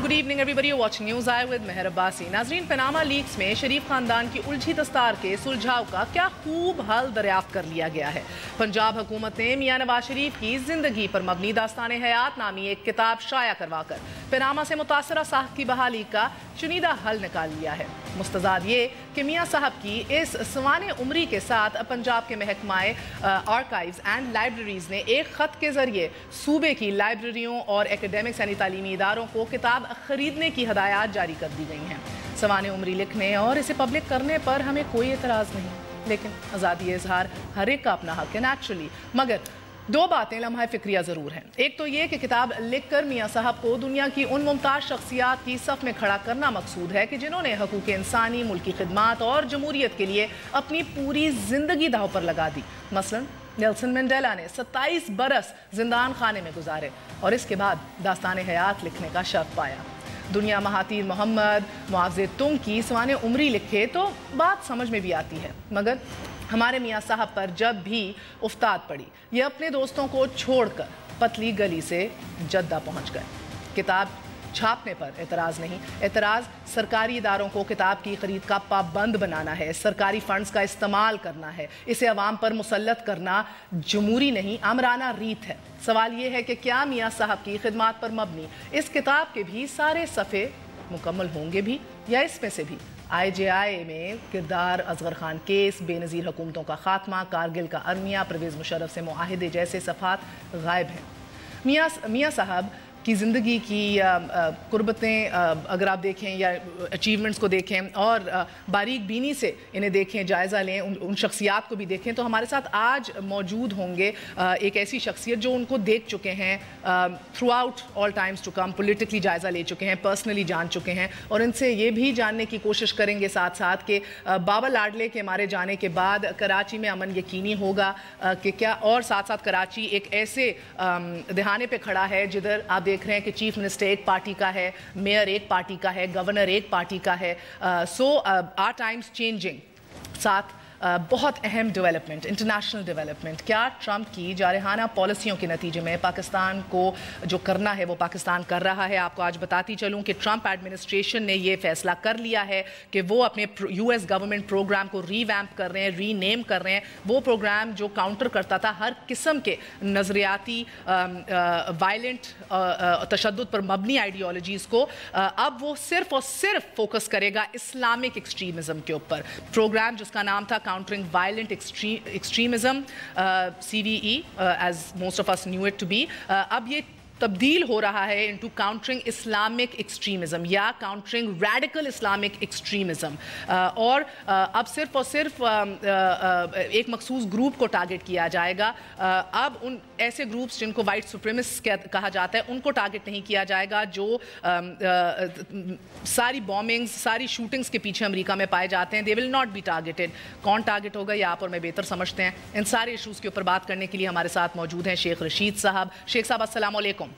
Good evening everybody, you watching news I with Mehar Abbasi. नाजरीन, Panama leaks में शरीफ खानदान की उलझी दस्तार के सुलझाव का क्या खूब हल दरियाफ्त कर लिया गया है। पंजाब हुकूमत ने मियां नवाज शरीफ की जिंदगी पर मबनी दास्तान हयात नामी एक किताब शाया करवाकर पनामा से मुतासरा साहब की बहाली का चुनीदा हल निकाल लिया है। मुस्तजाद ये कि मियां साहब की इस सवाने उम्री के साथ पंजाब के महकमाए आर्काइव्स एंड लाइब्रेरीज ने एक ख़त के ज़रिए सूबे की लाइब्रेरियों और एकेडमिक्स यानी तालीमी इदारों को किताब ख़रीदने की हदायत जारी कर दी गई हैं। सवाने उम्री लिखने और इसे पब्लिक करने पर हमें कोई एतराज़ नहीं, लेकिन आज़ादी इजहार हर एक का अपना हक है नेचुरली। मगर दो बातें लम्हा फ़िक्रिया ज़रूर हैं। एक तो ये कि किताब लिखकर मियां साहब को दुनिया की उन मुमताज़ शख्सियात की सफ़ में खड़ा करना मकसूद है कि जिन्होंने हकूक़ इंसानी, मुल्की खिदमात और जमहूरियत के लिए अपनी पूरी ज़िंदगी दाव पर लगा दी। मसलन नेल्सन मंडेला ने 27 बरस जिंदान खाने में गुजारे और इसके बाद दास्तान हयात लिखने का शर्फ पाया। दुनिया महातीर मोहम्मद मुआज़ तुंग की सवाने उम्री लिखे तो बात समझ में भी आती है, मगर हमारे मियां साहब पर जब भी उफ्ताद पड़ी, ये अपने दोस्तों को छोड़कर पतली गली से जद्दा पहुंच गए। किताब छापने पर एतराज़ नहीं, एतराज़ सरकारी इदारों को किताब की खरीद का पाबंद बनाना है, सरकारी फंड्स का इस्तेमाल करना है, इसे अवाम पर मुसल्लत करना जमहूरी नहीं आमराना रीत है। सवाल ये है कि क्या मियां साहब की खिदमात पर मबनी इस किताब के भी सारे सफ़े मुकम्मल होंगे भी, या इसमें से भी IJI में किरदार, असगर खान केस, बेनज़ीर हुकूमतों का खात्मा, कारगिल का अरमिया, परवेज़ मुशर्रफ से मुआहिदे जैसे सफ़ात गायब हैं। मियां साहब की ज़िंदगी की कुर्बतें अगर आप देखें या अचीवमेंट्स को देखें और बारीक बीनी से इन्हें देखें, जायज़ा लें, उन शख्सियात को भी देखें, तो हमारे साथ आज मौजूद होंगे एक ऐसी शख्सियत जो उनको देख चुके हैं throughout all times to come, politically जायज़ा ले चुके हैं, पर्सनली जान चुके हैं, और इनसे ये भी जानने की कोशिश करेंगे साथ साथ कि बाबा लाडले के मारे जाने के बाद कराची में अमन यकीनी होगा कि क्या, और साथ साथ कराची एक ऐसे दहाने पर खड़ा है जिधर आप देख रहे हैं कि चीफ मिनिस्टर एक पार्टी का है, मेयर एक पार्टी का है, गवर्नर एक पार्टी का है। सो आर टाइम्स चेंजिंग। साथ बहुत अहम डेवलपमेंट, इंटरनेशनल डेवलपमेंट, क्या ट्रंप की जारहाना पॉलिसियों के नतीजे में पाकिस्तान को जो करना है वो पाकिस्तान कर रहा है। आपको आज बताती चलूं कि ट्रंप एडमिनिस्ट्रेशन ने ये फैसला कर लिया है कि वो अपने US गवर्नमेंट प्रोग्राम को रीवैम्प कर रहे हैं, रीनेम कर रहे हैं। वो प्रोग्राम जो काउंटर करता था हर किस्म के नज़रियाती वायलेंट तशद्दुद पर मबनी आइडियोलॉजीज़ को, अब वो सिर्फ और सिर्फ फोकस करेगा इस्लामिक एक्सट्रीमिज़म के ऊपर। प्रोग्राम जिसका नाम था Countering Violent Extremism, CVE, as most of us knew it to be, अब ये तब्दील हो रहा है इनटू काउंटरिंग इस्लामिक एक्सट्रीमिज़म या काउंटरिंग रैडिकल इस्लामिक एक्सट्रीमिज़म, और अब सिर्फ और सिर्फ एक मखसूस ग्रुप को टारगेट किया जाएगा। अब उन ऐसे ग्रुप्स जिनको वाइट सुप्रीमिस्ट कहा जाता है उनको टारगेट नहीं किया जाएगा जो सारी बॉम्बिंग्स, सारी शूटिंग्स के पीछे अमेरिका में पाए जाते हैं। They will not be targeted. कौन टारगेट होगा ये आप और मैं बेहतर समझते हैं। इन सारे इशूज़ के ऊपर बात करने के लिए हमारे साथ मौजूद हैं शेख रशीद साहब। शेख साहब अस्सलाम वालेकुम।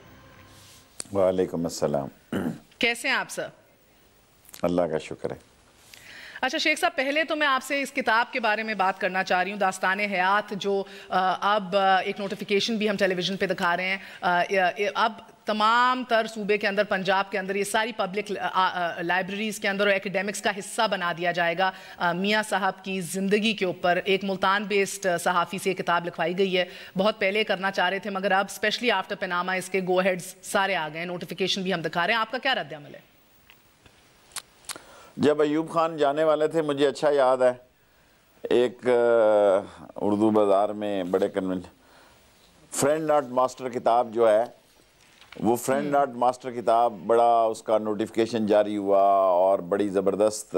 वालेकुम अस्सलाम। कैसे हैं आप सर? अल्लाह का शुक्र है। अच्छा शेख साहब, पहले तो मैं आपसे इस किताब के बारे में बात करना चाह रही हूँ, दास्तान हयात, जो अब एक नोटिफिकेशन भी हम टेलीविज़न पे दिखा रहे हैं। अब तमाम तर सूबे के अंदर, पंजाब के अंदर, ये सारी पब्लिक लाइब्रेरीज़ के अंदर और एकेडमिक्स का हिस्सा बना दिया जाएगा। मियां साहब की ज़िंदगी के ऊपर एक मुल्तान बेस्ड सहाफ़ी से किताब लिखवाई गई है। बहुत पहले करना चाह रहे थे, मगर अब स्पेशली आफ्टर पनामा इसके गो हेड्स सारे आ गए, नोटिफिकेशन भी हम दिखा रहे हैं। आपका क्या रद्द अमल है? जब अयूब खान जाने वाले थे, मुझे अच्छा याद है, एक उर्दू बाज़ार में बड़े कन्वेंशन फ्रेंड नॉट मास्टर किताब जो है, वो फ्रेंड नॉट मास्टर किताब बड़ा उसका नोटिफिकेशन जारी हुआ और बड़ी ज़बरदस्त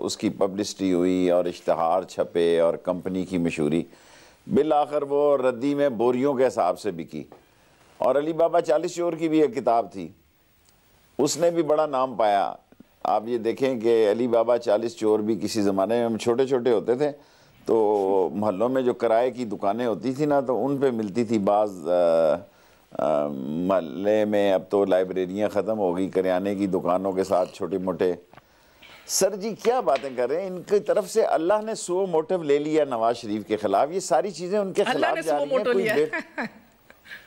उसकी पब्लिसिटी हुई और इश्तहार छपे और कंपनी की मशहूरी बिल आखिर वो रद्दी में बोरियों के हिसाब से बिकी। और अली बाबा 40 चोर की भी एक किताब थी, उसने भी बड़ा नाम पाया। आप ये देखें कि अली बाबा 40 चोर भी किसी ज़माने में हम छोटे छोटे होते थे तो मोहल्लों में जो किराए की दुकानें होती थी ना, तो उन पे मिलती थी बाज़ मोहल्ले में। अब तो लाइब्रेरियाँ ख़त्म हो गई, करियाने की दुकानों के साथ छोटे मोटे। सर जी क्या बातें कर रहे हैं, इनकी तरफ से अल्लाह ने सो मोटिव ले लिया नवाज शरीफ के खिलाफ, ये सारी चीज़ें उनके खिलाफ जा रही हैं।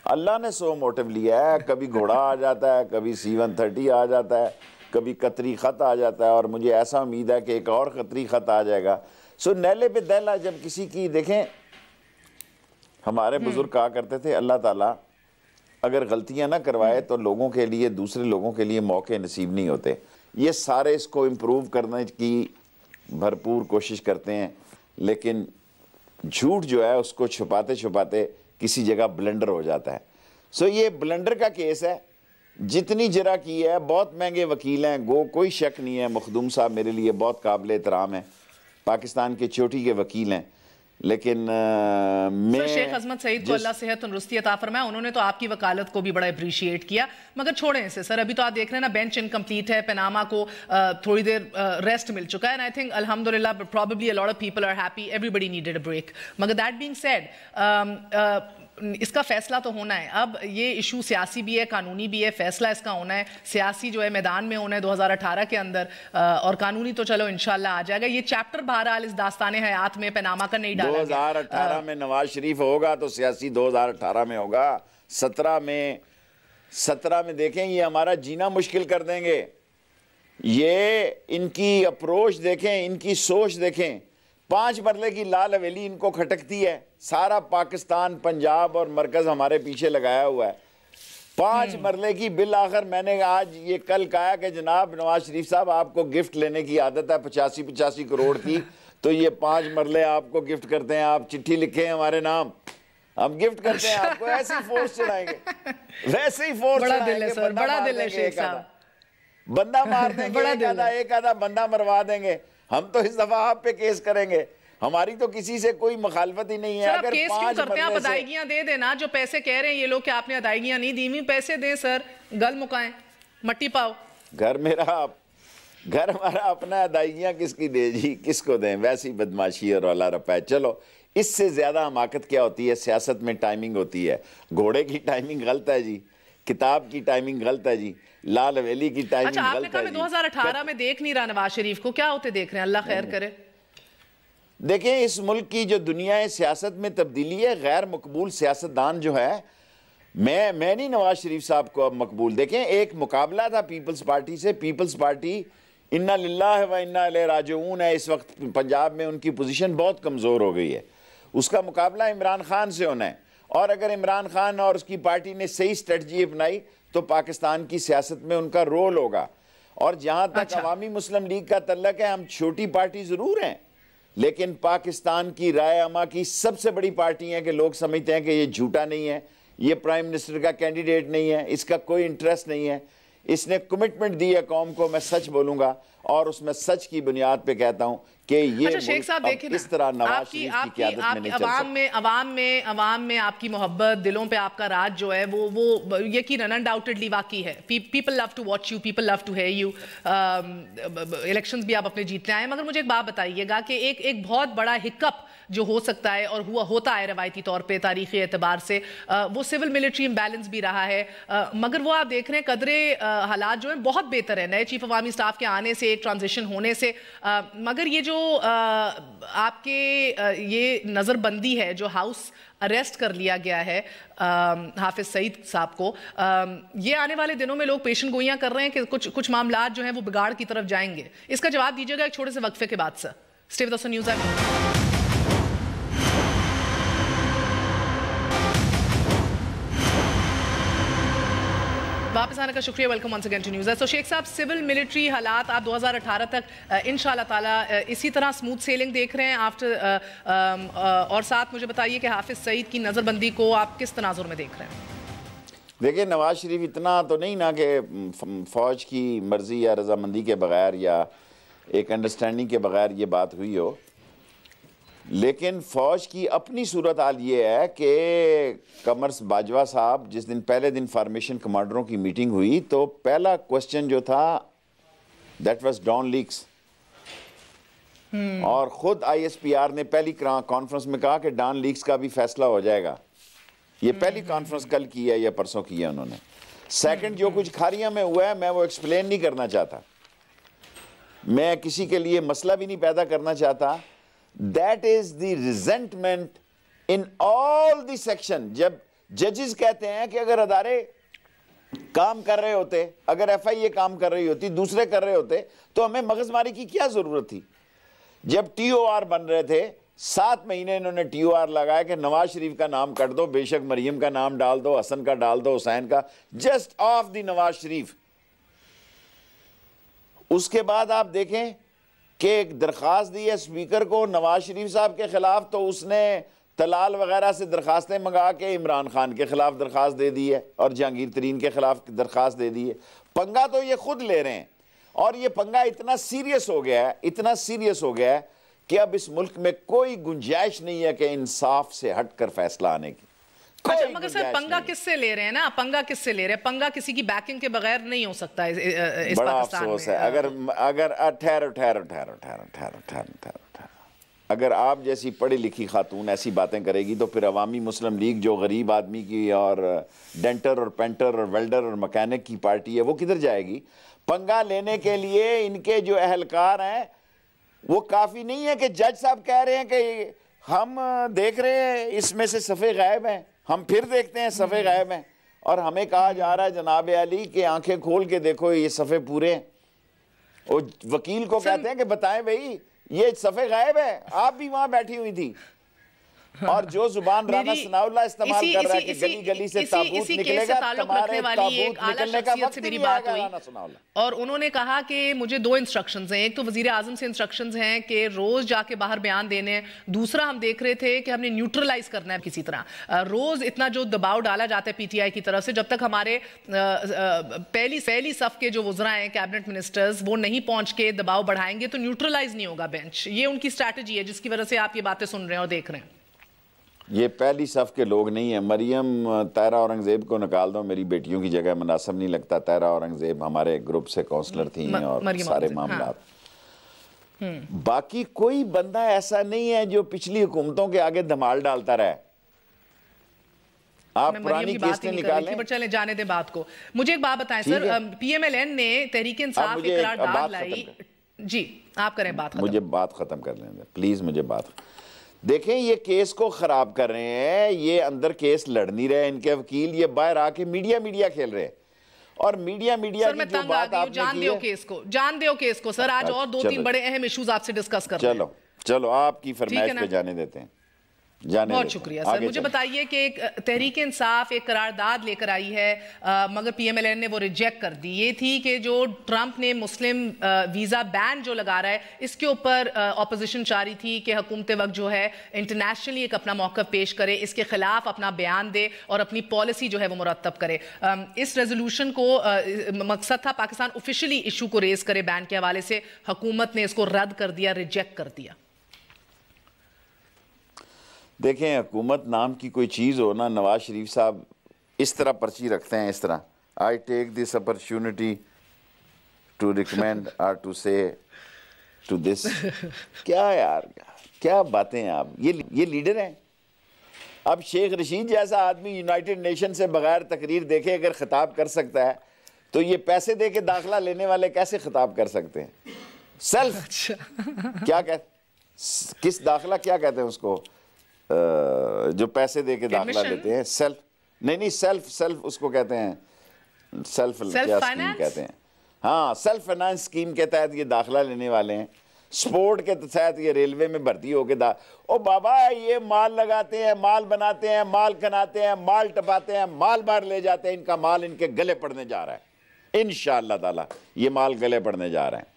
अल्लाह ने 100 मोटिव लिया है, कभी घोड़ा आ जाता है, कभी C-130 आ जाता है, कभी कतरी ख़त आ जाता है, और मुझे ऐसा उम्मीद है कि एक और कतरी ख़त आ जाएगा। सो नैले पे दैला जब किसी की देखें, हमारे बुजुर्ग कहा करते थे अल्लाह ताला अगर गलतियां ना करवाए तो लोगों के लिए, दूसरे लोगों के लिए मौके नसीब नहीं होते। ये सारे इसको इम्प्रूव करने की भरपूर कोशिश करते हैं, लेकिन झूठ जो है उसको छुपाते छुपाते किसी जगह ब्लेंडर हो जाता है। सो ये ब्लेंडर का केस है, जितनी जरा की है, बहुत महंगे वकील हैं, कोई शक नहीं है। मखदूम साहब मेरे लिए बहुत काबिल एहतराम है, पाकिस्तान के चोटी के वकील हैं, लेकिन मैं शेख अजमत सईद को अल्लाह सेहत तंदुरुस्ती अता फरमाए, उन्होंने तो आपकी वकालत को भी बड़ा अप्रिशिएट किया। मगर छोड़ें इसे सर, अभी तो आप देख रहे हैं ना बेंच इनकम्प्लीट है, पनामा को थोड़ी देर रेस्ट मिल चुका है, एंड आई थिंक अल्हम्दुलिल्लाह probably a lot of people are happy, everybody needed a break. मगर दैट बीइंग सेड, इसका फैसला तो होना है। अब ये इशू सियासी भी है, कानूनी भी है, फैसला इसका होना है। सियासी जो है मैदान में होना है 2018 के अंदर, और कानूनी तो चलो इंशाल्लाह आ जाएगा। ये चैप्टर बहरहाल इस दास्तान हयात में पनामा का नहीं डाला 2018 में नवाज शरीफ होगा तो सियासी 2018 में होगा। 17 में देखें, ये हमारा जीना मुश्किल कर देंगे। ये इनकी अप्रोच देखें, इनकी सोच देखें। 5 मरले की लाल हवेली इनको खटकती है, सारा पाकिस्तान, पंजाब और मरकज हमारे पीछे लगाया हुआ है। 5 मरले की बिल आखिर मैंने आज ये कल कहा कि जनाब नवाज शरीफ साहब आपको गिफ्ट लेने की आदत है 85 करोड़ की, तो ये 5 मरले आपको गिफ्ट करते हैं, आप चिट्ठी लिखें हमारे नाम, हम गिफ्ट करते हैं आपको। ऐसी फोर्स चढ़ाएंगे, वैसे ही फोर्स बड़ा दिल है सर, बड़ा दिल है शेख साहब। बंदा मार देंगे, एक आधा बंदा मरवा देंगे। हम तो इस दफा आप पे केस करेंगे, हमारी तो किसी से कोई मुखालफत ही नहीं है। अगर केस क्यों करते हैं? आप अदायगियां दे देना, जो पैसे कह रहे हैं ये लोग कि आपने अदायगियां नहीं दी हुई, पैसे दें सर, गल मुकाएं, मट्टी पाओ। घर हमारा अपना, अदायगियां किसकी दे जी, किसको दें? वैसी बदमाशी और औला रपा है। चलो, इससे ज्यादा हमाकत क्या होती है? सियासत में टाइमिंग होती है। घोड़े की टाइमिंग गलत है जी, किताब की टाइमिंग गलत है जी, लाल हवेली की टाइमिंग गलत है। आपने कहा मैं 2018 में देख नहीं रहा नवाज शरीफ को, क्या होते देख रहे हैं? अल्लाह खैर करे। देखें, इस मुल्क की जो दुनिया है, सियासत में तब्दीली है। गैर मकबूल सियासतदान जो है, मैं नहीं नवाज शरीफ साहब को अब मकबूल। देखें, एक मुकाबला था पीपल्स पार्टी से, पीपल्स पार्टी इन्ना लिल्लाह व इन्ना इलैहि राजिऊन है। इस वक्त पंजाब में उनकी पोजीशन बहुत कमज़ोर हो गई है। उसका मुकाबला इमरान खान से होना है, और अगर इमरान खान और उसकी पार्टी ने सही स्ट्रेटजी अपनाई तो पाकिस्तान की सियासत में उनका रोल होगा। और जहाँ तक अवामी मुस्लिम लीग का तल्लक है, हम छोटी पार्टी ज़रूर हैं, लेकिन पाकिस्तान की राय अमा की सबसे बड़ी पार्टी है कि लोग समझते हैं कि ये झूठा नहीं है, ये प्राइम मिनिस्टर का कैंडिडेट नहीं है, इसका कोई इंटरेस्ट नहीं है, इसने कमिटमेंट दी है कौम को। मैं सच बोलूंगा और उसमें सच की बुनियाद पे कहता हूं कि ये अच्छा शेख साहब देखिए इस तरह नवाज शरीफ की क़यादत में नहीं चल सकता। अवाम में आपकी मोहब्बत, दिलों पे आपका राज जो है वो यकीनन अनडाउटेडली वाकई है। People love to watch you, people love to hear you. Elections भी आप अपने जीतने आए। मगर मुझे एक बात बताइएगा कि एक बहुत बड़ा हिकअप जो हो सकता है और होता है रवायती तौर पे तारीखी एतबार से, वो सिविल मिलिट्री इम्बैलेंस भी रहा है। मगर वो आप देख रहे हैं कदरे हालात जो है बहुत बेहतर है नए चीफ अवामी स्टाफ के आने से, एक ट्रांजिशन होने से। मगर ये जो आपके ये नज़रबंदी है, जो हाउस अरेस्ट कर लिया गया है हाफिज सईद साहब को, ये आने वाले दिनों में लोग पेशन गोइयां कर रहे हैं कि कुछ मामलात जो हैं वो बिगाड़ की तरफ जाएंगे। इसका जवाब दीजिएगा एक छोटे से वक्फे के बाद sir. Stay with us on news app. वापस आने का शुक्रिया, welcome once again to news. So Sheikh साहब, सिविल मिलिट्री हालात आप 2018 तक इंशाल्लाह ताला इसी तरह स्मूथ सेलिंग देख रहे हैं आफ्टर, और साथ मुझे बताइए कि हाफिज सईद की नज़रबंदी को आप किस तनाजुर में देख रहे हैं? देखिए, नवाज शरीफ इतना तो नहीं ना कि फ़ौज की मर्ज़ी या रजामंदी के बगैर या एक अंडरस्टैंडिंग के बगैर ये बात हुई हो, लेकिन फ़ौज की अपनी सूरत हाल ये है कि कमर्स बाजवा साहब जिस दिन पहले दिन फार्मेशन कमांडरों की मीटिंग हुई तो पहला क्वेश्चन जो था दैट वाज डॉन लीक्स, और ख़ुद ISPR ने पहली कॉन्फ्रेंस में कहा कि डॉन लीक्स का भी फैसला हो जाएगा। ये पहली कॉन्फ्रेंस कल की है या परसों की है उन्होंने। सेकंड, जो कुछ खारिया में हुआ है मैं वो एक्सप्लेन नहीं करना चाहता, मैं किसी के लिए मसला भी नहीं पैदा करना चाहता। That is the resentment in all the section। जब जजेस कहते हैं कि अगर अदारे काम कर रहे होते, अगर FIA काम कर रही होती, दूसरे कर रहे होते, तो हमें मगजमारी की क्या जरूरत थी। जब TOR बन रहे थे 7 महीने इन्होंने TOR लगाया कि नवाज शरीफ का नाम कट दो, बेशक मरियम का नाम डाल दो, हसन का डाल दो, हुसैन का, just of the Nawaz Sharif. उसके बाद आप देखें कि एक दरख्वास्त दी है स्पीकर को नवाज शरीफ साहब के खिलाफ, तो उसने तलाल वगैरह से दरखास्तें मंगा के इमरान खान के खिलाफ दरखास्त दे दी है और जहांगीर तरीन के खिलाफ दरखास्त दे दी है। पंगा तो ये खुद ले रहे हैं, और ये पंगा इतना सीरियस हो गया है, इतना सीरियस हो गया है कि अब इस मुल्क में कोई गुंजाइश नहीं है कि इंसाफ से हटकर फैसला आने की। अच्छा, मगर सर पंगा किससे ले रहे हैं ना, पंगा किससे ले रहे हैं? पंगा किसी की बैकिंग के बगैर नहीं हो सकता इस बड़ा पाकिस्तान अफसोस में। है। अगर ठहरो, अगर आप जैसी पढ़ी लिखी खातून ऐसी बातें करेगी तो फिर अवामी मुस्लिम लीग जो गरीब आदमी की और डेंटर और पेंटर और वेल्डर और मैकेनिक की पार्टी है, वो किधर जाएगी? पंगा लेने के लिए इनके जो अहलकार हैं वो काफ़ी नहीं है कि जज साहब कह रहे हैं कि हम देख रहे हैं इसमें से सफ़े गायब हैं, हम फिर देखते हैं सफ़े गायब हैं, और हमें कहा जा रहा है जनाब अली कि आंखें खोल के देखो ये सफ़े पूरे हैं। वो वकील को कहते हैं कि बताएं भाई ये सफ़े गायब है, आप भी वहाँ बैठी हुई थी। और जो जुबान राना सनाउल्लाह इस्तेमाल कर रहा है कि गली गली से ताबूत निकलेगा, तुम्हारे ताबूत निकलने का वक्त मेरी बात हुई और उन्होंने कहा कि मुझे 2 इंस्ट्रक्शंस हैं। एक तो वजीर आजम से इंस्ट्रक्शंस हैं कि रोज जाके बाहर बयान देने हैं, दूसरा हम देख रहे थे कि हमने न्यूट्रलाइज करना है किसी तरह। रोज इतना जो दबाव डाला जाता है PTI की तरफ से, जब तक हमारे पहली सफ के जो वज़रा हैं कैबिनेट मिनिस्टर्स वो नहीं पहुंच के दबाव बढ़ाएंगे तो न्यूट्रलाइज नहीं होगा बेंच। ये उनकी स्ट्रैटेजी है जिसकी वजह से आप ये बातें सुन रहे हैं और देख रहे हैं। ये पहली सफ के लोग नहीं है। मरियम तैरा औरंगजेब को निकाल दो, मेरी बेटियों की जगह मुनासिब नहीं लगता। तैरा औरंगजेब हमारे ग्रुप से काउंसलर थी और सारे मामला। बाकी कोई बंदा ऐसा नहीं है जो पिछली हुकूमतों के आगे धमाल डालता रहे। आप पुरानी केस निकालें, पर चले जाने दे बात को। मुझे एक बात बताएं सर, PMLN ने तहरीक इंसाफ के करारदाद लाई। जी आप करें बात, मुझे बात खत्म कर लें प्लीज, मुझे बात। देखें ये केस को खराब कर रहे हैं, ये अंदर केस लड़ नहीं रहे इनके वकील, ये बाहर आके मीडिया खेल रहे हैं। और मीडिया की जो बात आपने जान दियो केस को सर, आज और 2-3 बड़े अहम इश्यूज आपसे डिस्कस कर रहे हैं। चलो आपकी फरमाइश पे जाने देते हैं। बहुत शुक्रिया सर। मुझे बताइए कि एक तहरीक इंसाफ एक करारदाद लेकर आई है, मगर PMLN ने वो रिजेक्ट कर दी। ये थी कि जो ट्रंप ने मुस्लिम वीज़ा बैन जो लगा रहा है, इसके ऊपर ऑपोजिशन चाह रही थी कि हुकूमत वक्त जो है इंटरनेशनली एक अपना मौक़िफ़ पेश करे, इसके खिलाफ अपना बयान दे और अपनी पॉलिसी जो है वो मुरतब करे। इस रेजोल्यूशन को मकसद था पाकिस्तान ऑफिशियली इशू को रेज करे बैन के हवाले से, हुकूमत ने इसको रद्द कर दिया, रिजेक्ट कर दिया। देखें हुकूमत नाम की कोई चीज़ हो ना, नवाज शरीफ साहब इस तरह पर्ची रखते हैं, इस तरह I take this opportunity to recommend और टू से टू दिस। क्या यार क्या बातें हैं आप, ये लीडर हैं। अब शेख रशीद जैसा आदमी यूनाइटेड नेशन से बगैर तकरीर देखे अगर खिताब कर सकता है, तो ये पैसे दे के दाखिला लेने वाले कैसे खिताब कर सकते हैं? सेल्फ क्या किस दाखिला क्या कहते हैं उसको, जो पैसे दे के दाखिला लेते हैं? सेल्फ सेल्फ उसको कहते हैं, सेल्फ क्या स्कीम कहते हैं। हाँ, सेल्फ फाइनेंस स्कीम के तहत ये दाखिला लेने वाले हैं। स्पोर्ट के तहत ये रेलवे में भर्ती होके ओ बाबा ये माल लगाते हैं, माल बनाते हैं, माल कनाते हैं, माल टपाते हैं, माल बाहर ले जाते हैं। इनका माल इनके गले पड़ने जा रहा है इंशाअल्लाह ताला, ये माल गले पड़ने जा रहा है।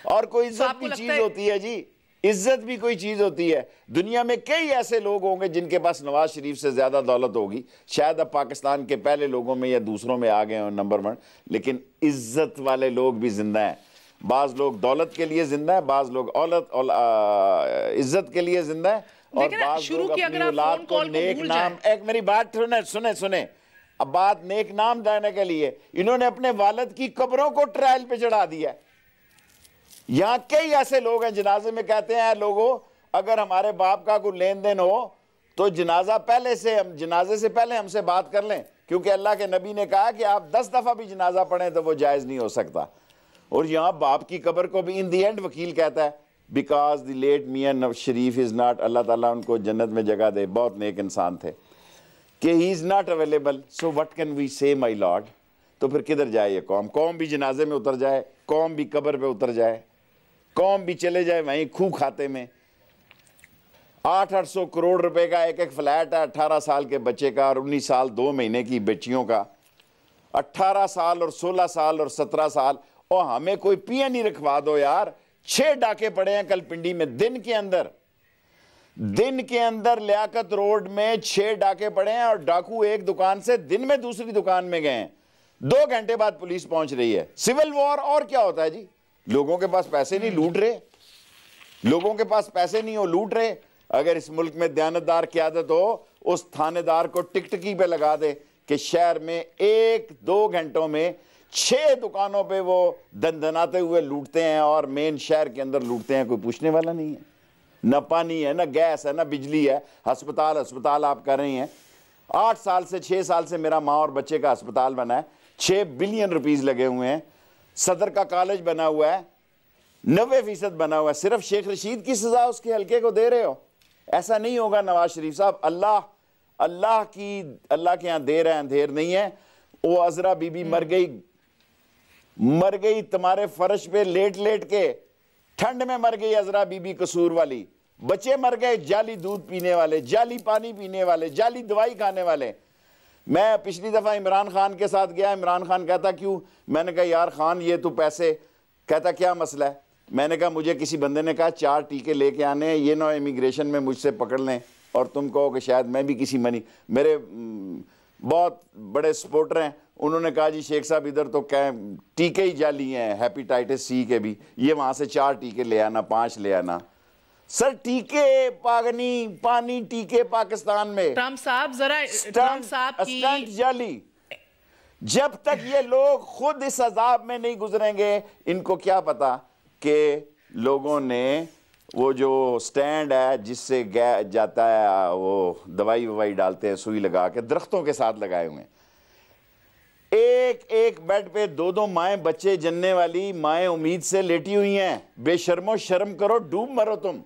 और कोई इज्जत की चीज होती है जी, इज्जत भी कोई चीज होती है। दुनिया में कई ऐसे लोग होंगे जिनके पास नवाज शरीफ से ज्यादा दौलत होगी, शायद अब पाकिस्तान के पहले लोगों में या दूसरों में आ गए हो नंबर 1, लेकिन इज्जत वाले लोग भी जिंदा हैं। बाज लोग दौलत के लिए जिंदा है, बाज लोग इज्जत के लिए जिंदा है, और बाज लोग अपनी औलाद को नेक नाम, एक मेरी बात सुने, अब बात नेक नाम देने के लिए इन्होंने अपने वालिद की कब्रों को ट्रायल पे चढ़ा दिया। यहां कई ऐसे लोग हैं जनाजे में कहते हैं लोगों अगर हमारे बाप का कोई लेन देन हो तो जनाजे से पहले हमसे बात कर लें, क्योंकि अल्लाह के नबी ने कहा कि आप 10 दफा भी जनाजा पढ़ें तो वो जायज नहीं हो सकता। और यहां बाप की कब्र को भी इन दी एंड वकील कहता है बिकॉज द लेट मियां नवाज शरीफ इज नॉट, अल्लाह ताला उनको जन्नत में जगह दे, बहुत नेक इंसान थे। कि he is not available, so what can we say my lord. तो फिर किधर जाए ये कौम? कौम भी जनाजे में उतर जाए, कौम भी कब्र पे उतर जाए, कौम भी चले जाए वहीं खूह खाते में। 800 करोड़ रुपए का एक एक फ्लैट है 18 साल के बच्चे का और 19 साल 2 महीने की बच्चियों का, 18 साल और 16 साल और 17 साल। और हमें कोई पिया नहीं रखवा दो यार। 6 डाके पड़े हैं कल पिंडी में, दिन के अंदर लियाकत रोड में 6 डाके पड़े हैं और डाकू एक दुकान से दिन में दूसरी दुकान में गए हैं। 2 घंटे बाद पुलिस पहुंच रही है। सिविल वॉर और क्या होता है जी? लोगों के पास पैसे नहीं, लूट रहे। लोगों के पास पैसे नहीं हो, लूट रहे। अगर इस मुल्क में दयानतदार क़यादत हो, उस थानेदार को टिकटकी पे लगा दे कि शहर में 1-2 घंटों में 6 दुकानों पे वो दंदनाते हुए लूटते हैं और मेन शहर के अंदर लूटते हैं। कोई पूछने वाला नहीं है। न पानी है, न गैस है, न बिजली है। अस्पताल आप कर रही हैं। 8 साल से 6 साल से मेरा माँ और बच्चे का अस्पताल बना है, 6 बिलियन रुपीस लगे हुए हैं। सदर का कॉलेज बना हुआ है, 90% बना हुआ है। सिर्फ शेख रशीद की सजा उसके हल्के को दे रहे हो। ऐसा नहीं होगा नवाज शरीफ साहब। अल्लाह के यहाँ देर है, अंधेर नहीं है। वो अजरा बीबी मर गई तुम्हारे फर्श पे लेट लेट के, ठंड में मर गई अजरा बीबी कसूर वाली। बच्चे मर गए जाली दूध पीने वाले, जाली पानी पीने वाले, जाली दवाई खाने वाले। मैं पिछली दफा इमरान खान के साथ गया, इमरान खान कहता क्यों? मैंने कहा यार खान ये तो पैसे, कहता क्या मसला है? मैंने कहा मुझे किसी बंदे ने कहा 4 टीके लेके आने हैं, ये ना इमिग्रेशन में मुझसे पकड़ लें और तुम कहो कि शायद मैं भी किसी मेरे बहुत बड़े सपोर्टर हैं, उन्होंने कहा जी शेख साहब इधर तो टीके ही जाली हैं, हेपेटाइटिस सी के भी, ये वहाँ से 4 टीके ले आना, 5 ले आना। सर टीके पानी टीके पाकिस्तान में। ट्रम्प साहब जरा ट्रम्प साहब की जाली। जब तक ये लोग खुद इस अजाब में नहीं गुजरेंगे, इनको क्या पता कि लोगों ने वो जो स्टैंड है जिससे जाता है, वो दवाई डालते हैं सुई लगा के, दरख्तों के साथ लगाए हुए हैं। एक बेड पे 2 माएं बच्चे जनने वाली माएं उम्मीद से लेटी हुई हैं। बेशर्मो शर्म करो, डूब मरो तुम।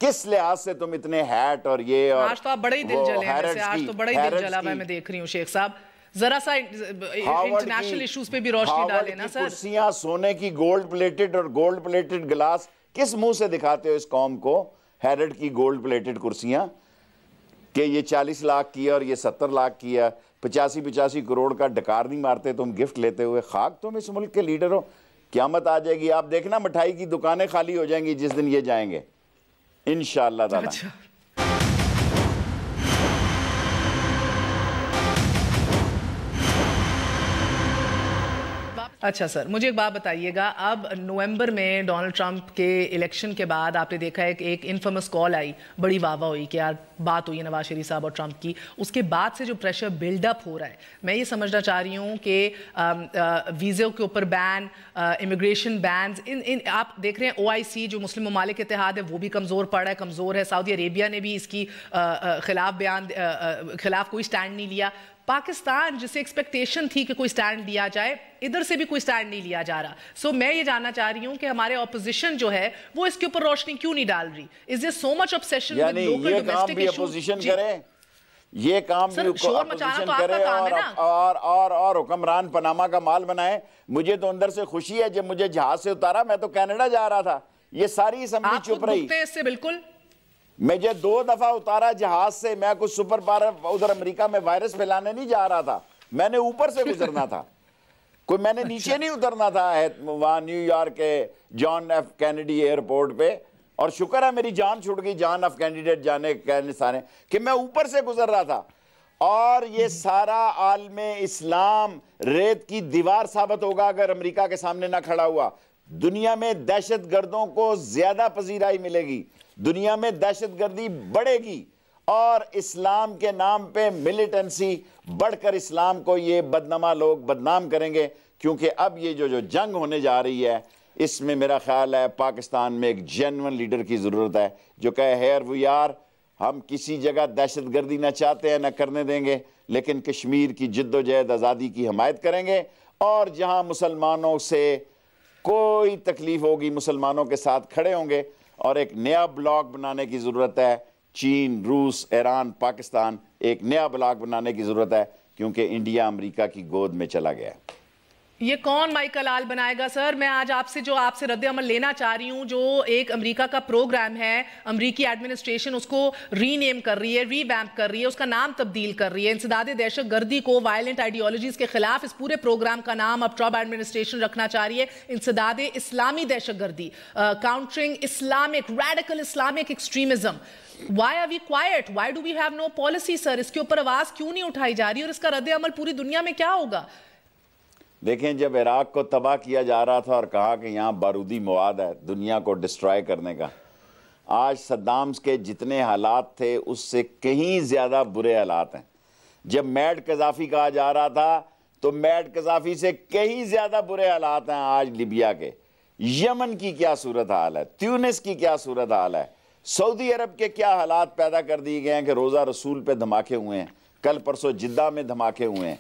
किस लिहाज से तुम इतने हैट और ये और आज तो आप बड़े ही दिल जले हैं वैसे, आज तो बड़ा ही दिल जला मैं देख रही हूँ शेख साहब। जरा सा इंटरनेशनल इश्यूज पे भी रोशनी डालें ना सर। कुर्सियां सोने की गोल्ड प्लेटेड गिलास किस मुंह से दिखाते हो इस कौम को? हैरड की गोल्ड प्लेटेड कुर्सियां कि ये 40 लाख की है और ये 70 लाख की है, 85 करोड़ का डकार नहीं मारते तुम गिफ्ट लेते हुए। खाक तुम इस मुल्क के लीडर हो। क़यामत आ जाएगी, आप देखना मिठाई की दुकानें खाली हो जाएंगी जिस दिन ये जाएंगे इंशाअल्लाह ताला। अच्छा सर, मुझे एक बात बताइएगा, अब नवंबर में डोनाल्ड ट्रंप के इलेक्शन के बाद आपने देखा है कि एक इनफेमस कॉल आई, बड़ी वाहवाह हुई कि यार बात हुई है नवाज शरीफ साहब और ट्रंप की। उसके बाद से जो प्रेशर बिल्डअप हो रहा है, मैं ये समझना चाह रही हूँ कि वीज़े के ऊपर बैन, इमिग्रेशन बैन, इन आप देख रहे हैं OIC जो मुस्लिम ममालिक इत्तेहाद है वो भी कमज़ोर पड़ा है, कमज़ोर है। सऊदी अरेबिया ने भी इसकी खिलाफ कोई स्टैंड नहीं लिया। पाकिस्तान जिसे एक्सपेक्टेशन थी कि कोई स्टैंड लिया जाए, इधर से भी कोई स्टैंड नहीं लिया जा रहा। सो मैं ये जानना चाह रही हूं कि हमारे ऑपोजिशन जो है वो इसके ऊपर रोशनी क्यों नहीं डाल रही? Is there so much obsession with local domestic issues? ये काम भी अपोजिशन करे और हुक्मरान पनामा का माल बनाए। मुझे तो अंदर से खुशी है, जब मुझे जहाज से उतारा मैं तो कनाडा जा रहा था, ये सारी असेंबली चुप रही। इससे बिल्कुल मुझे 2 दफा उतारा जहाज से, मैं कुछ सुपर पावर उधर अमेरिका में वायरस फैलाने नहीं जा रहा था, मैंने ऊपर से गुजरना था, कोई मैंने नीचे नहीं उतरना था वहां न्यूयॉर्क के जॉन एफ कैनेडी एयरपोर्ट पे। और शुक्र है मेरी जान छूट गई जॉन एफ कैंडिडेट जाने कहने सारे कि मैं ऊपर से गुजर रहा था। और ये सारा आलमे इस्लाम रेत की दीवार साबित होगा अगर अमेरिका के सामने ना खड़ा हुआ। दुनिया में दहशत गर्दों को ज्यादा पजीराई मिलेगी, दुनिया में दहशतगर्दी बढ़ेगी और इस्लाम के नाम पे मिलिटेंसी बढ़कर इस्लाम को ये बदनामा लोग बदनाम करेंगे। क्योंकि अब ये जो जंग होने जा रही है, इसमें मेरा ख्याल है पाकिस्तान में एक जेन्युइन लीडर की ज़रूरत है जो कहे हेयर वी आर, हम किसी जगह दहशतगर्दी ना चाहते हैं ना करने देंगे, लेकिन कश्मीर की जिद्दोजहद आज़ादी की हमायत करेंगे और जहाँ मुसलमानों से कोई तकलीफ होगी मुसलमानों के साथ खड़े होंगे। और एक नया ब्लॉक बनाने की ज़रूरत है चीन, रूस, ईरान, पाकिस्तान एक नया ब्लॉक बनाने की जरूरत है, क्योंकि इंडिया अमेरिका की गोद में चला गया है। ये कौन माइकल आल बनाएगा सर? मैं आज आपसे रद्द अमल लेना चाह रही हूं। जो एक अमेरिका का प्रोग्राम है, अमेरिकी एडमिनिस्ट्रेशन उसको रीनेम कर रही है, रीवैम्प कर रही है, उसका नाम तब्दील कर रही है। इंसदाद दहशतगर्दी को, वायलेंट आइडियोलॉजीज के खिलाफ इस पूरे प्रोग्राम का नाम अब ट्रम्प एडमिनिस्ट्रेशन रखना चाह रही है इंसदाद इस्लामी दहशतगर्दी, countering Islamic radical Islamic extremism. Why are we quiet? Why do we have no policy, sir? इसके ऊपर आवाज क्यों नहीं उठाई जा रही और इसका रद्द अमल पूरी दुनिया में क्या होगा? देखें, जब इराक को तबाह किया जा रहा था और कहा कि यहाँ बारूदी मवाद है दुनिया को डिस्ट्रॉय करने का, आज सद्दाम के जितने हालात थे उससे कहीं ज़्यादा बुरे हालात हैं। जब मैड कज़ाफ़ी कहा जा रहा था तो मैड कज़ाफ़ी से कहीं ज़्यादा बुरे हालात हैं आज लिबिया के। यमन की क्या सूरत हाल है, ट्यूनिस की क्या सूरत हाल है, सऊदी अरब के क्या हालात पैदा कर दिए गए हैं कि रोज़ा रसूल पे धमाके हुए हैं, कल परसों जिद्दा में धमाके हुए हैं।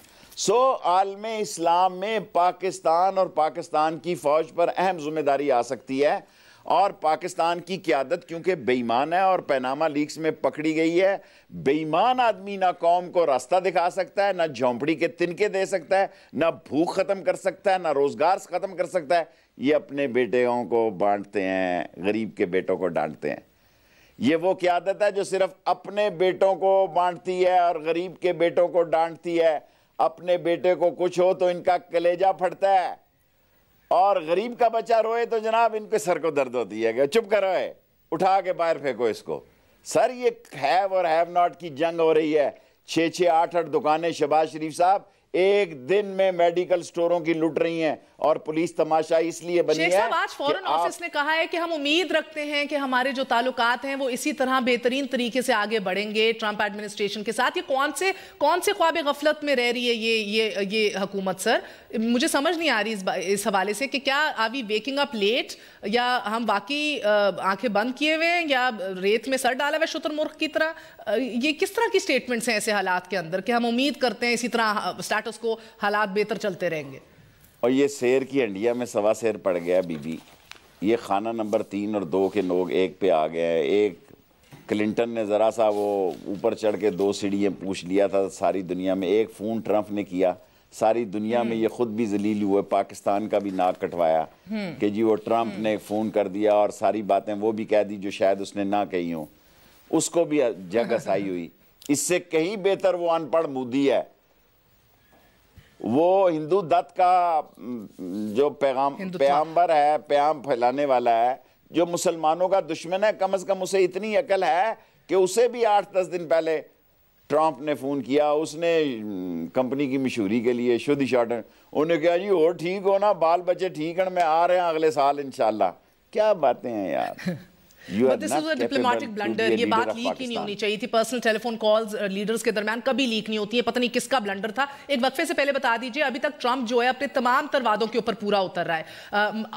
आलमे इस्लाम में पाकिस्तान और पाकिस्तान की फ़ौज पर अहम जिम्मेदारी आ सकती है, और पाकिस्तान की क़यादत क्योंकि बेईमान है और पनामा लीक्स में पकड़ी गई है। बेईमान आदमी ना कौम को रास्ता दिखा सकता है, ना झोंपड़ी के तिनके दे सकता है, ना भूख ख़त्म कर सकता है, ना रोज़गार ख़त्म कर सकता है। ये अपने बेटों को बांटते हैं, गरीब के बेटों को डांटते हैं। ये वो क़यादत है जो सिर्फ अपने बेटों को बांटती है और गरीब के बेटों को डांटती है। अपने बेटे को कुछ हो तो इनका कलेजा फटता है, और गरीब का बच्चा रोए तो जनाब इनके सर को दर्द होती है कि चुप करो, है उठा के बाहर फेंको इसको। सर, ये हैव और हैव नॉट की जंग हो रही है। 6-6, 8-8 दुकानें शहबाज शरीफ साहब एक दिन में मेडिकल स्टोरों की लुट रही हैं, और पुलिस तमाशा इसलिए बनी है। आज फॉरेन ऑफिस ने कहा है कि हम उम्मीद रखते हैं कि हमारे जो ताल्लुकात हैं वो इसी तरह बेहतरीन तरीके से आगे बढ़ेंगे ट्रंप एडमिनिस्ट्रेशन के साथ। ये कौन से ख्वाब गफलत में रह रही है ये हुकूमत सर? मुझे समझ नहीं आ रही इस हवाले से कि क्या are we waking up late, या हम बाकी आंखें बंद किए हुए हैं, या रेत में सर डाला हुआ शुतुरमुर्ग की तरह। ये किस तरह की स्टेटमेंट्स हैं ऐसे हालात के अंदर कि हम उम्मीद करते हैं इसी तरह स्टेटस को हालात बेहतर चलते रहेंगे? और ये शेर की हंडिया में सवा शेर पड़ गया बीबी। ये खाना नंबर 3 और 2 के लोग एक पे आ गए हैं। एक क्लिंटन ने ज़रा सा वो ऊपर चढ़ के 2 सीढ़ियाँ पूछ लिया था सारी दुनिया में। एक फ़ोन ट्रंप ने किया, सारी दुनिया में ये खुद भी जलील हुए, पाकिस्तान का भी नाक कटवाया कि जी वो ट्रंप ने फ़ोन कर दिया, और सारी बातें वो भी कह दी जो शायद उसने ना कही हों, उसको भी जग हसाई हुई। इससे कहीं बेहतर वो अनपढ़ मोदी है, वो हिंदू दत्त का जो पैगंबर है, पैगाम फैलाने वाला है, जो मुसलमानों का दुश्मन है। कम से कम उसे इतनी अकल है कि उसे भी 8-10 दिन पहले ट्रंप ने फ़ोन किया, उसने कंपनी की मशहूरी के लिए शुद्ध शार्टन उन्हें कहा जी हो ठीक हो ना, बाल बच्चे ठीक हैं, मैं आ रहे हैं अगले साल इंशाल्लाह। क्या बातें हैं यार। This is a diplomatic blunder. ये बात लीक ही नहीं होनी चाहिए थी। पर्सनल टेलीफोन कॉल्स लीडर्स के दरमियान कभी लीक नहीं होती है। पता नहीं किसका ब्लंडर था। एक वक्फे से पहले बता दीजिए, अभी तक ट्रंप जो है अपने तमाम तर वादों के ऊपर पूरा उतर रहा है,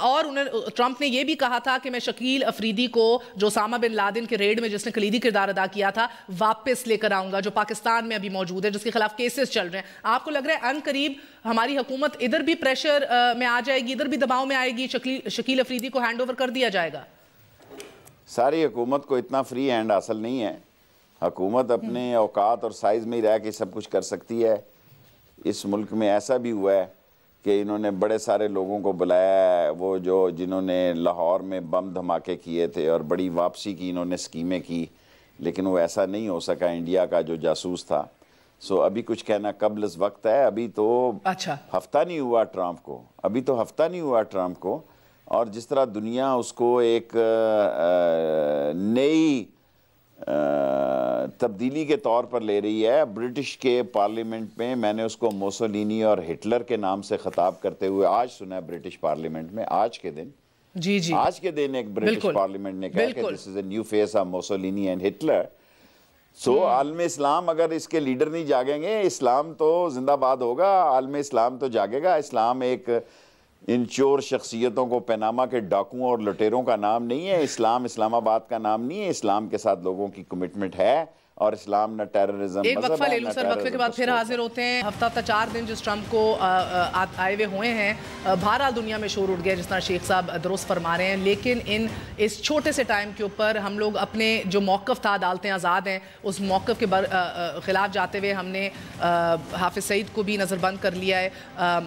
और ट्रंप ने यह भी कहा था कि मैं शकील अफरीदी को, जो ओसामा बिन लादेन के रेड में जिसने कलीदी किरदार अदा किया था, वापस लेकर आऊंगा, जो पाकिस्तान में अभी मौजूद है, जिसके खिलाफ केसेस चल रहे हैं। आपको लग रहा है अनकरीब हमारी हुकूमत इधर भी प्रेशर में आ जाएगी, इधर भी दबाव में आएगी, शकील अफरीदी को हैंड ओवर कर दिया जाएगा? सारी हुकूमत को इतना फ्री हैंड हासिल नहीं है। हुकूमत अपने औकात और साइज़ में ही रह के सब कुछ कर सकती है। इस मुल्क में ऐसा भी हुआ है कि इन्होंने बड़े सारे लोगों को बुलाया है, वो जिन्होंने लाहौर में बम धमाके किए थे और बड़ी वापसी की इन्होंने स्कीमें की, लेकिन वो ऐसा नहीं हो सका। इंडिया का जो जासूस था, अभी कुछ कहना कब्ल वक्त है। अभी तो हफ्ता नहीं हुआ ट्रंप को, अभी तो हफ्ता नहीं हुआ ट्रंप को, और जिस तरह दुनिया उसको एक नई तब्दीली के तौर पर ले रही है। ब्रिटिश के पार्लियामेंट में मैंने उसको मोसोलिनी और हिटलर के नाम से खिताब करते हुए आज सुना है ब्रिटिश पार्लियामेंट में, आज के दिन। जी आज के दिन एक ब्रिटिश पार्लियामेंट ने कहा कि this is a new face of Mussolini and Hitler. आलमे इस्लाम अगर इसके लीडर नहीं जागेंगे, इस्लाम तो जिंदाबाद होगा, आलमे इस्लाम तो जागेगा। इस्लाम एक इन चोर शख्सियतों को, पनामा के डाकुओं और लुटेरों का नाम नहीं है। इस्लाम इस्लामाबाद का नाम नहीं है। इस्लाम के साथ लोगों की कमिटमेंट है, और इस्लाम न टेररिज्म। एक वक्फा ले लूं सर, वक्फे के बाद फिर हाजिर होते हैं। हफ्ता 4 दिन जिस ट्रंप को आए हुए हुए हैं, बहरहाल दुनिया में शोर उठ गया जिस तरह शेख साहब दुरुस्त फरमा रहे हैं, लेकिन इस छोटे से टाइम के ऊपर हम लोग अपने जो मौक़िफ़ था अदालतें आज़ाद हैं उस मौक़िफ़ के ख़िलाफ़ जाते हुए हमने हाफिज़ सईद को भी नज़रबंद कर लिया है।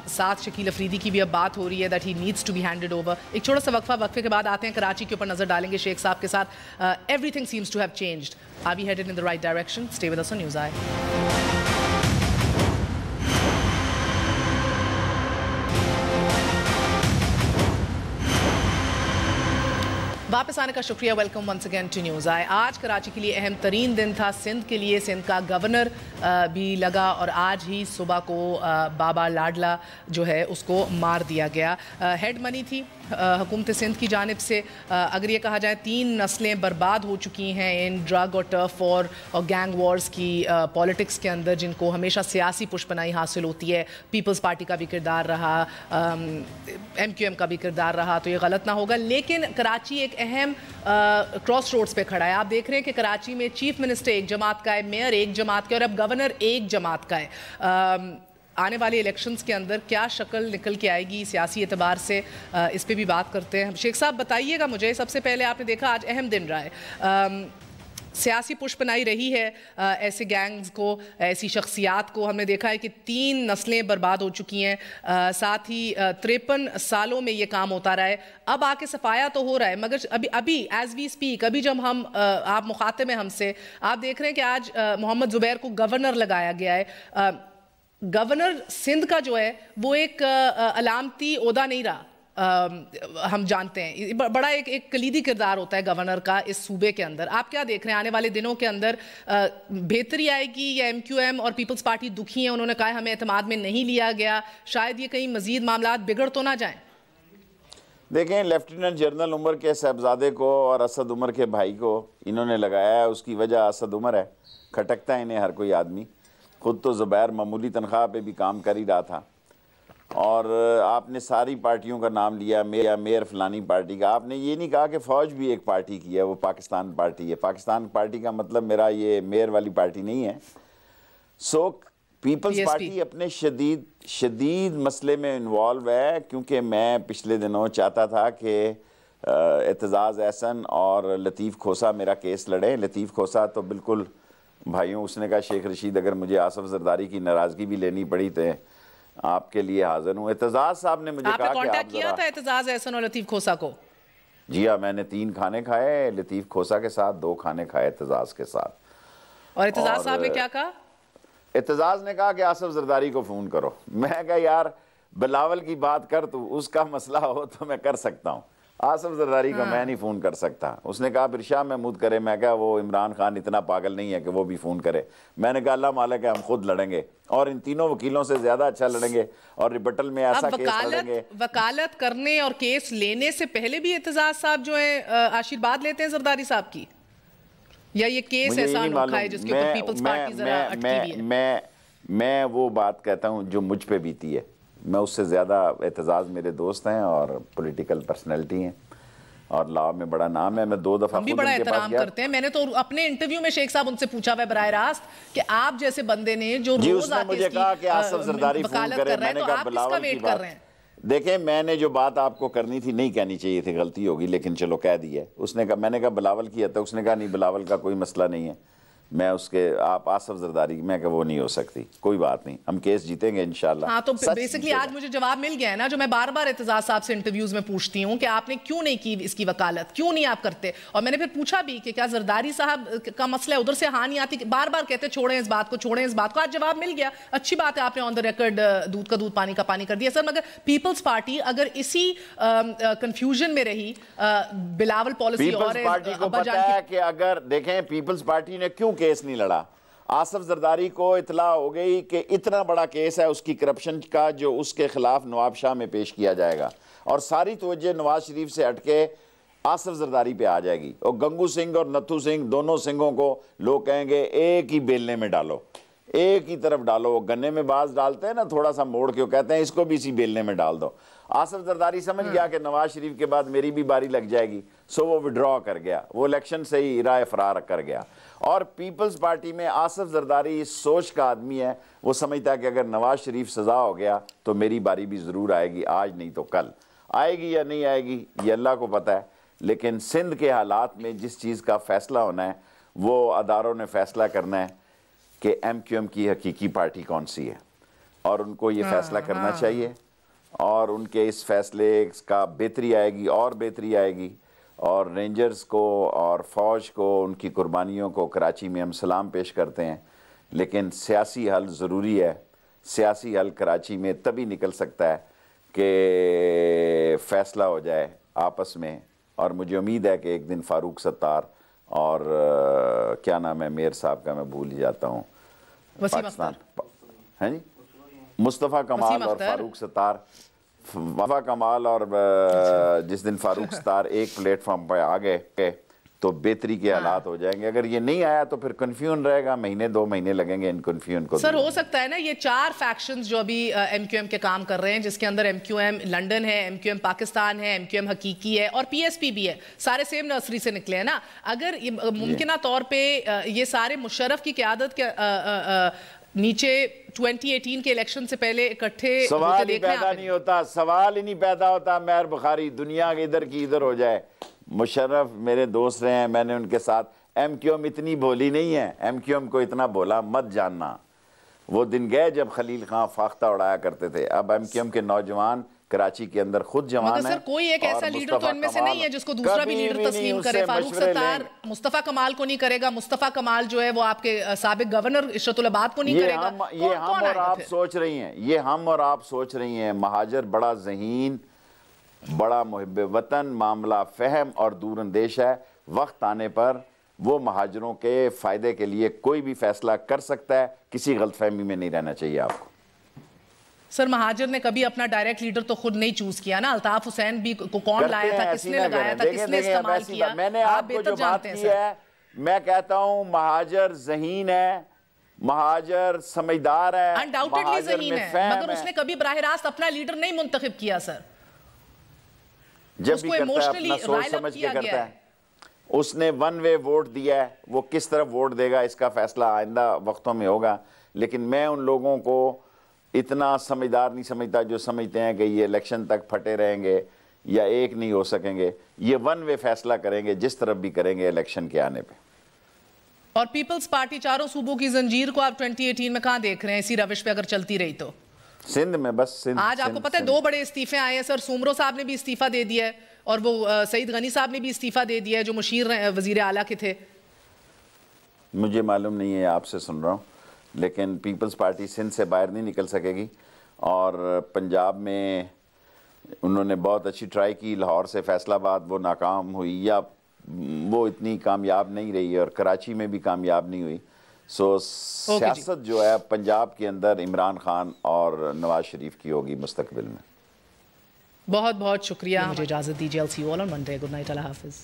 साथ शकील अफरीदी की भी अब बात हो रही है that he needs to be handed over. एक छोटा सा वक्फे के बाद आते हैं कराची के ऊपर नज़र डालेंगे शेख साहब के साथ। Everything seems to have changed. Are we headed in the right direction? Stay with us on News Eye. वापस आने का शुक्रिया। Welcome once again to news I. आज कराची के लिए अहम तरीन दिन था। सिंध के लिए सिंध का गवर्नर भी लगा और आज ही सुबह को बाबा लाडला जो है उसको मार दिया गया। हेड मनी थी हुकूमत सिंध की जानिब से। अगर ये कहा जाए 3 नस्लें बर्बाद हो चुकी हैं इन ड्रग और टर्फ और गैंग वॉर्स की पॉलिटिक्स के अंदर, जिनको हमेशा सियासी पुष्पनाई हासिल होती है। पीपल्स पार्टी का भी किरदार रहा, MQM का भी किरदार रहा, तो ये गलत ना होगा। लेकिन कराची एक अहम क्रॉस रोड्स पे खड़ा है। आप देख रहे हैं कि कराची में चीफ मिनिस्टर एक जमात का है, मेयर एक जमात का है और अब गवर्नर एक जमात का है। आने वाले इलेक्शंस के अंदर क्या शक्ल निकल के आएगी सियासी एतबार से, इस पे भी बात करते हैं। शेख साहब बताइएगा मुझे, सबसे पहले आपने देखा आज अहम दिन रहा है, सियासी पुष्पनाई रही है ऐसे गैंग्स को, ऐसी शख्सियात को। हमने देखा है कि 3 नस्लें बर्बाद हो चुकी हैं, साथ ही 53 सालों में ये काम होता रहा है। अब आके सफाया तो हो रहा है, मगर अभी एज वी स्पीक, अभी जब हम आप मुखातिब हैं हमसे, आप देख रहे हैं कि आज मोहम्मद जुबैर को गवर्नर लगाया गया है। गवर्नर सिंध का जो है वो एक अलामती ओहदा नहीं रहा। हम जानते हैं बड़ा एक कलीदी किरदार होता है गवर्नर का इस सूबे के अंदर। आप क्या देख रहे हैं आने वाले दिनों के अंदर बेहतरी आएगी या MQM और पीपल्स पार्टी दुखी हैं, उन्होंने कहा हमें एतमाद में नहीं लिया गया, शायद ये कहीं मजीद मामला बिगड़ तो ना जाएं? देखें, लेफ्टिनेंट जनरल उमर के साहबजादे को और असद उमर के भाई को इन्होंने लगाया है, उसकी वजह असद उमर है। खटकता है इन्हें हर कोई आदमी। खुद तो ज़ुबैर मामूली तनख्वाह पे भी काम कर ही रहा था। और आपने सारी पार्टियों का नाम लिया, मेयर फलानी पार्टी का। आपने ये नहीं कहा कि फ़ौज भी एक पार्टी की है, वो पाकिस्तान पार्टी है। पाकिस्तान पार्टी का मतलब मेरा ये मेयर वाली पार्टी नहीं है। सो पीपल्स पार्टी अपने शदीद मसले में इन्वॉल्व है, क्योंकि मैं पिछले दिनों चाहता था कि एतजाज़ एहसन और लतीफ़ खोसा मेरा केस लड़े। लतीफ़ खोसा तो बिल्कुल भाइयों, उसने कहा शेख रशीद अगर मुझे आसफ जरदारी की नाराज़गी भी लेनी पड़ी तो आपके लिए हाजिर हूँ। एतजाज साहब ने मुझे कहा कि आप किया था एतजाज एहसन और लतीफ़ खोसा को? जी हाँ, मैंने 3 खाने खाए लतीफ़ खोसा के साथ, 2 खाने खाए एतजाज के साथ। और एतजाज साहब ने क्या कहा? एतजाज ने कहा कि आसफ जरदारी को फ़ोन करो। मैं कहा यार बिलावल की बात कर, तू उसका मसला हो तो मैं कर सकता हूँ, आसफ जरदारी का मैं नहीं फ़ोन कर सकता। उसने कहा फिर शाह महमूद करे। मैं कहा वो इमरान खान इतना पागल नहीं है कि वो भी फ़ोन करे। मैंने कहा अल्लाह मालिक है, हम खुद लड़ेंगे और इन तीनों वकीलों से ज़्यादा अच्छा लड़ेंगे और रिबटल में ऐसा केस लड़ेंगे। वकालत करने और केस लेने से पहले भी एतजाज साहब जो है आशीर्वाद लेते हैं जरदारी साहब की, या ये केस ऐसा अनोखा है जिसके ऊपर पीपल्स पार्टी जरा अटकी हुई है? मैं वो बात कहता हूँ जो मुझ पे बीती है। मैं उससे ज़्यादा एतजाज़ मेरे दोस्त हैं और पॉलिटिकल पर्सनैलिटी हैं और लॉ में बड़ा नाम है। मैं 2 दफ़ा हम भी बड़ा एहतराम करते हैं। मैंने तो अपने इंटरव्यू में शेख साहब उनसे पूछा हुआ बराह रास्त कि आप जैसे बंदे ने जो रोज आके मुझे कहा कि आसफ जरदारी फ़ोन करे, मैंने कहा बिलावल की बात। देखें, मैंने जो बात आपको करनी थी नहीं कहनी चाहिए थी, गलती होगी, लेकिन चलो कह दी है। उसने कहा, मैंने कहा बिलावल की है, तो उसने कहा नहीं बिलावल का कोई मसला नहीं है, मैं उसके आप आसफ जरदारी, मैं कहा वो नहीं हो सकती, कोई बात नहीं, हम केस जीतेंगे इंशाल्लाह। हाँ, तो बेसिकली आज मुझे जवाब मिल गया है ना, जो मैं बार बार एतजाज साहब से इंटरव्यूज में पूछती हूँ कि आपने क्यों नहीं की इसकी वकालत, क्यों नहीं आप करते। और मैंने फिर पूछा भी कि क्या जरदारी साहब का मसला है, उधर से हाँ नहीं आती, बार बार कहते छोड़ें इस बात को, छोड़ें इस बात को। आज जवाब मिल गया, अच्छी बात है, आपने ऑन द रिकॉर्ड दूध का दूध पानी का पानी कर दिया। सर, मगर पीपल्स पार्टी अगर इसी कंफ्यूजन में रही, बिलावल पॉलिसी और पार्टी को पता है कि अगर देखें पीपल्स पार्टी ने क्यों केस नहीं लड़ा, आसफ जरदारी को इतला हो गई कि इतना बड़ा केस है उसकी करप्शन का जो उसके खिलाफ नवाब शाह में पेश किया जाएगा और सारी तवज्जो नवाज शरीफ से हटके आसफ जरदारी पे आ जाएगी। और गंगू सिंह और नथू सिंह दोनों सिंहों को लोग कहेंगे एक ही बेलने में डालो, एक ही तरफ डालो। वो गन्ने में बाज डालते हैं ना, थोड़ा सा मोड़ के, कहते हैं इसको भी इसी बेलने में डाल दो। आसफ जरदारी समझ गया कि नवाज शरीफ के बाद मेरी भी बारी लग जाएगी, सो वो विड्रॉ कर गया, वो इलेक्शन से ही राय फरार कर गया। और पीपल्स पार्टी में आसिफ जरदारी इस सोच का आदमी है, वो समझता है कि अगर नवाज शरीफ सजा हो गया तो मेरी बारी भी ज़रूर आएगी, आज नहीं तो कल आएगी या नहीं आएगी ये अल्लाह को पता है। लेकिन सिंध के हालात में जिस चीज़ का फ़ैसला होना है वो अदारों ने फ़ैसला करना है कि MQM की हकीकी पार्टी कौन सी है, और उनको ये फ़ैसला करना चाहिए। और उनके इस फैसले का बेहतरी आएगी और बेहतरी आएगी, और रेंजर्स को और फ़ौज को उनकी कुर्बानियों को कराची में हम सलाम पेश करते हैं। लेकिन सियासी हल ज़रूरी है, सियासी हल कराची में तभी निकल सकता है कि फ़ैसला हो जाए आपस में। और मुझे उम्मीद है कि एक दिन फ़ारूक सत्तार और क्या नाम है मेयर साहब का, मैं भूल ही जाता हूँ, पाकिस्तान है जी, मुस्तफ़ा कमाल और फ़ारूक सत्तार, वफा कमाल और जिस दिन फ़ारूक सत्तार एक प्लेटफॉर्म पर आ गए तो बेहतरी के हालात हो जाएंगे। अगर ये नहीं आया तो फिर कन्फ्यूजन रहेगा, महीने 2 महीने लगेंगे इन कन्फ्यूजन को। सर हो सकता है ना ये 4 फैक्शंस जो अभी MQM के काम कर रहे हैं, जिसके अंदर MQM लंदन है, MQM पाकिस्तान है, MQM हकीकी है और PSP भी है, सारे सेम नर्सरी से निकले हैं ना। अगर मुमकिन तौर पर ये सारे मुशर्रफ की क़यादत के नीचे 2018 के इलेक्शन से पहले इकट्ठे सवाल ही पैदा नहीं होता, सवाल ही नहीं पैदा होता। मेहर बुखारी दुनिया के इधर की इधर हो जाए। मुशर्रफ मेरे दोस्त रहे हैं, मैंने उनके साथ, MQM इतनी भोली नहीं है, MQM को इतना भोला मत जानना। वो दिन गए जब खलील खां फाख्ता उड़ाया करते थे। अब MQM के नौजवान कराची के अंदर खुद जवान है। सर कोई एक ऐसा लीडर तो इनमें से नहीं है जिसको दूसरा भी लीडर तस्लीम करे। फारूक सत्तार मुस्तफा कमाल को नहीं करेगा, मुस्तफा कमाल जो है वो आपके साबिक गवर्नर इशरतुल अबाद को नहीं करेगा। ये हम और आप सोच रही हैं, ये हम और आप सोच रही हैं। महाजर बड़ा ज़हीन, बड़ा मुहिब वतन, मामला फहम और दूरअंदेश है। वक्त आने पर वो महाजरों के फ़ायदे के लिए कोई भी फैसला कर सकता है। किसी गलतफहमी में नहीं रहना चाहिए आपको। सर महाजर ने कभी अपना डायरेक्ट लीडर तो खुद नहीं चूज किया ना। अल्ताफ हुसैन भी को कौन लाया था, किसने लगाया था, किसने इस्तेमाल किया, मैंने आपको जो बात की है, मैं कहता हूं महाजर ज़हीन है, महाजर समझदार है, अनडाउटेडली ज़हीन है, मगर उसने कभी बराह रास्त अपना लीडर नहीं मुंतखब किया। सर जब भी करता है अपना सोच समझ के करता है। उसने वन वे वोट दिया है, वो किस तरफ वोट देगा इसका फैसला आइंदा वक्तों में होगा। लेकिन मैं उन लोगों को इतना समझदार नहीं समझता जो समझते हैं कि ये इलेक्शन तक फटे रहेंगे या एक नहीं हो सकेंगे। ये वन वे फैसला करेंगे जिस तरफ भी करेंगे इलेक्शन के आने पे। और पीपल्स पार्टी चारों सूबों की जंजीर को आप 2018 में कहां देख रहे हैं इसी रविश पे अगर चलती रही तो? सिंध में बस सिंध। आज आपको पता है 2 बड़े इस्तीफे आए हैं सर। सुमरो साहब ने भी इस्तीफा दे दिया है और वो सईद गनी साहब ने भी इस्तीफा दे दिया है जो मुशीर वजीर आला के थे। मुझे मालूम नहीं है, आपसे सुन रहा हूँ। लेकिन पीपल्स पार्टी सिंध से बाहर नहीं निकल सकेगी। और पंजाब में उन्होंने बहुत अच्छी ट्राई की, लाहौर से फैसलाबाद वो नाकाम हुई या वो इतनी कामयाब नहीं रही, और कराची में भी कामयाब नहीं हुई। सो सियासत जो है पंजाब के अंदर इमरान खान और नवाज शरीफ की होगी मुस्तकबिल में। बहुत बहुत शुक्रिया, मुझे इजाज़त दीजिए। I'll see you all on Monday. Good night, अल्लाह हाफिज़।